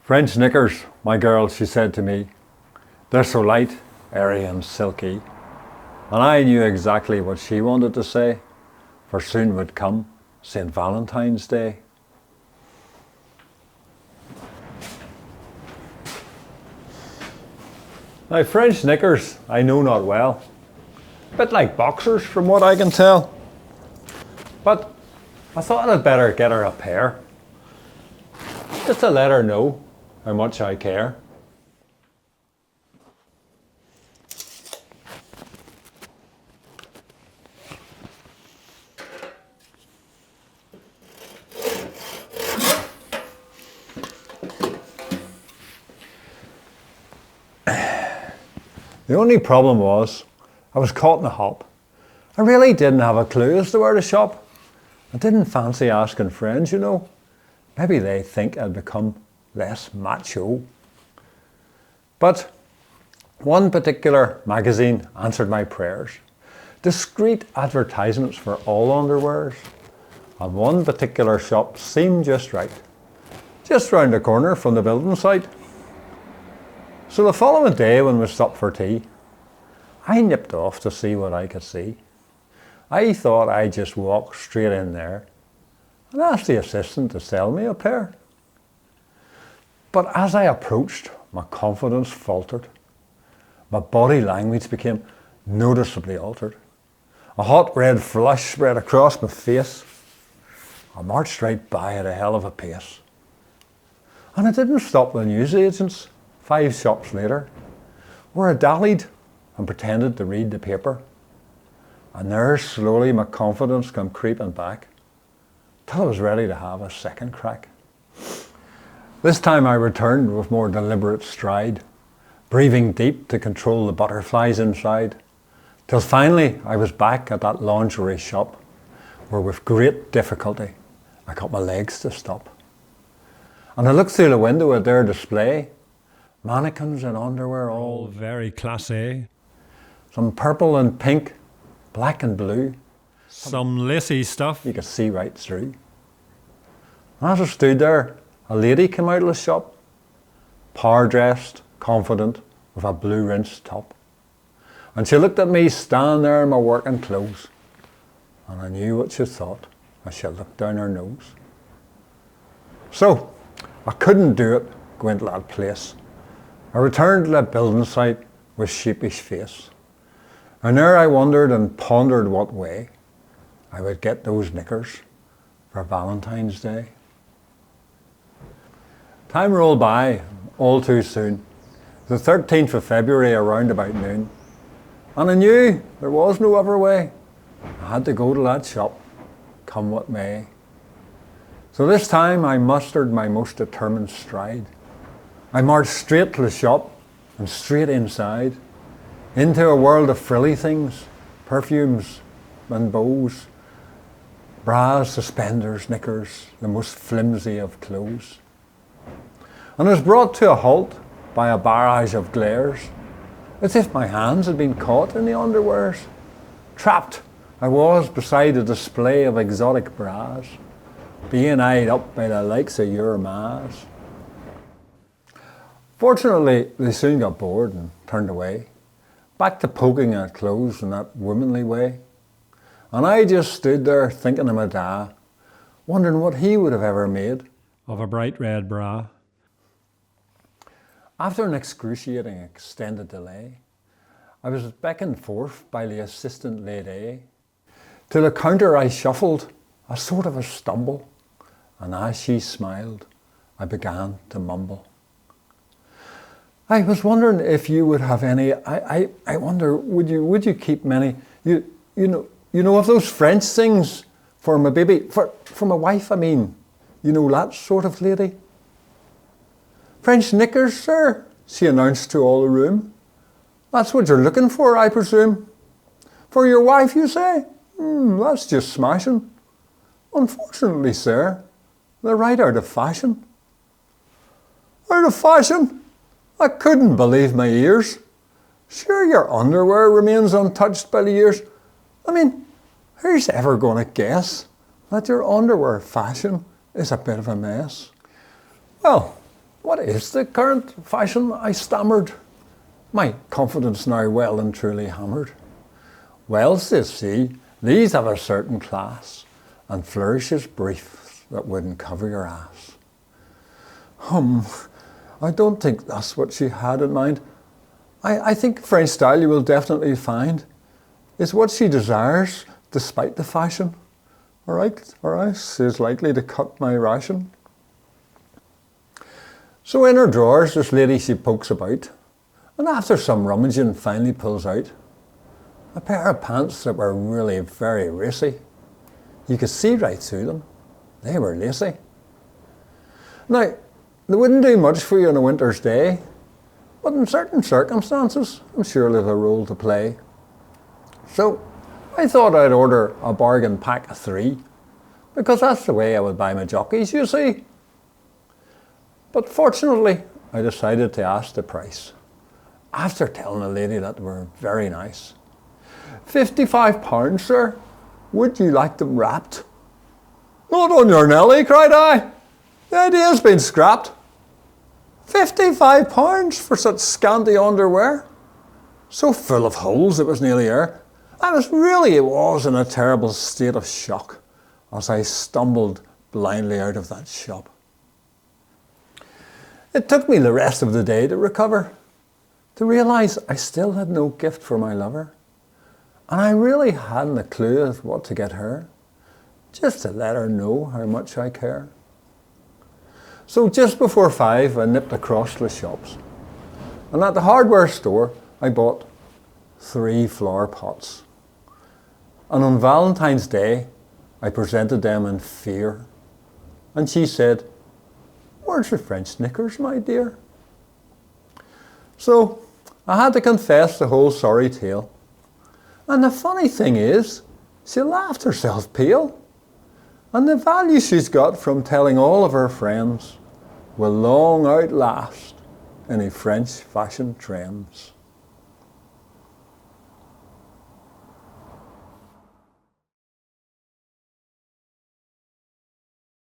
French knickers, my girl, she said to me. They're so light, airy and silky. And I knew exactly what she wanted to say, for soon would come St. Valentine's Day. Now, French knickers, I know not well. A bit like boxers from what I can tell. But I thought I'd better get her a pair, just to let her know how much I care. The only problem was, I was caught in a hop. I really didn't have a clue as to where to shop. I didn't fancy asking friends, you know. Maybe they think I'd become less macho. But one particular magazine answered my prayers. Discrete advertisements for all underwears. And one particular shop seemed just right. Just round the corner from the building site. So the following day when we stopped for tea, I nipped off to see what I could see. I thought I'd just walk straight in there and ask the assistant to sell me a pair. But as I approached, my confidence faltered. My body language became noticeably altered. A hot red flush spread across my face. I marched right by at a hell of a pace. And I didn't stop the newsagents 5 shops later, where I dallied and pretended to read the paper. And there slowly my confidence came creeping back, till I was ready to have a second crack. This time I returned with more deliberate stride, breathing deep to control the butterflies inside, till finally I was back at that lingerie shop, where with great difficulty I got my legs to stop. And I looked through the window at their display, mannequins in underwear all very classy. Some purple and pink, black and blue. Some lacy stuff. You could see right through. As I stood there, a lady came out of the shop, power-dressed, confident, with a blue rinsed top. And she looked at me standing there in my working clothes, and I knew what she thought as she looked down her nose. So, I couldn't do it, go into that place. I returned to the building site with sheepish face. And there I wondered and pondered what way I would get those knickers for Valentine's Day. Time rolled by all too soon. The 13th of February around about noon. And I knew there was no other way. I had to go to that shop, come what may. So this time I mustered my most determined stride. I marched straight to the shop and straight inside, into a world of frilly things, perfumes and bows, bras, suspenders, knickers, the most flimsy of clothes. And I was brought to a halt by a barrage of glares, as if my hands had been caught in the underwears. Trapped I was beside a display of exotic bras, being eyed up by the likes of your mas. Fortunately, they soon got bored and turned away, back to poking at clothes in that womanly way. And I just stood there thinking of my dad, wondering what he would have ever made of a bright red bra. After an excruciating extended delay, I was beckoned forth by the assistant lady. To the counter I shuffled, a sort of a stumble, and as she smiled, I began to mumble. I was wondering if you would have any, I wonder, would you keep many, you know of those French things for my baby, for my wife, I mean, you know, that sort of lady. French knickers, sir, she announced to all the room. That's what you're looking for, I presume. For your wife, you say? That's just smashing. Unfortunately, sir, they're right out of fashion. Out of fashion? I couldn't believe my ears. Sure, your underwear remains untouched by the years. I mean, who's ever going to guess that your underwear fashion is a bit of a mess? Well, "What is the current fashion?" I stammered, my confidence now well and truly hammered. "Well," says she, "these have a certain class, and flourishes briefs that wouldn't cover your ass." I don't think that's what she had in mind. I think French style you will definitely find is what she desires, despite the fashion. All right, or else is likely to cut my ration. So in her drawers, this lady she pokes about, and after some rummaging finally pulls out a pair of pants that were really very racy. You could see right through them. They were lacy. Now, they wouldn't do much for you on a winter's day, but in certain circumstances, I'm sure there's a role to play. So I thought I'd order a bargain pack of 3, because that's the way I would buy my jockeys, you see. But fortunately, I decided to ask the price, after telling the lady that they were very nice. £55, sir. Would you like them wrapped?" "Not on your Nelly," cried I. "The idea's been scrapped. £55 for such scanty underwear, so full of holes it was nearly air." I was in a terrible state of shock as I stumbled blindly out of that shop. It took me the rest of the day to recover, to realise I still had no gift for my lover, and I really hadn't a clue of what to get her, just to let her know how much I care. So just before 5, I nipped across the shops, and at the hardware store I bought 3 flower pots. And on Valentine's Day, I presented them in fear, and she said, "Where's your French Knickers, my dear?" So I had to confess the whole sorry tale. And the funny thing is, she laughed herself pale. And the value she's got from telling all of her friends will long outlast any French fashion trends.